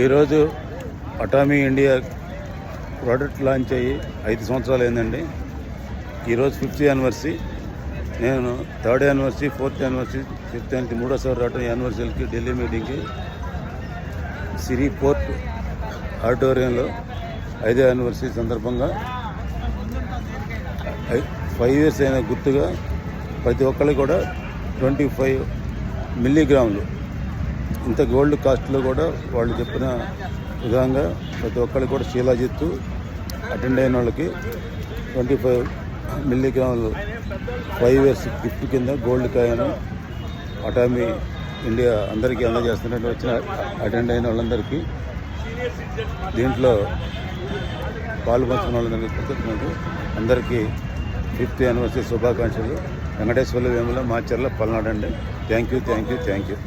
ఈరోజు Atomy India product launch అయ్యి 5 సంవత్సరాలు అయిందండి. ఈరోజు 5th యానివర్సరీ. నేను 3rd anniversary, 4th anniversary, 5th anniversary మూడోసారి రావడం యానివర్సరీకి ఢిల్లీ మీటింగ్కి సిరి పోర్ట్ ఆడిటోరియంలో 5వ యానివర్సరీ సందర్భంగా 5 years అయిన గుర్తుగా ప్రతి ఒక్కరికి కూడా 25 మిల్లీగ్రాములు ఇంత గోల్డ్ కాస్ట్లో కూడా వాళ్ళు చెప్పిన విధంగా ప్రతి ఒక్కరికి కూడా శీలాజిత్తు అటెండ్ అయిన వాళ్ళకి 25 మిల్లీగ్రాములు 5 years గిఫ్ట్ కింద గోల్డ్ కాయను అటామీ ఇండియా అందరికీ అందజేస్తున్నట్టు వచ్చిన అటెండ్ అయిన వాళ్ళందరికీ దీంట్లో పాల్పంచుకున్న వాళ్ళందరికీ కృతజ్ఞతలు. అందరికీ 5th యానివర్సరీ శుభాకాంక్షలు. వెంకటేశ్వర్ల వేముల మాచర్ల పల్నాడు అండి. Thank you.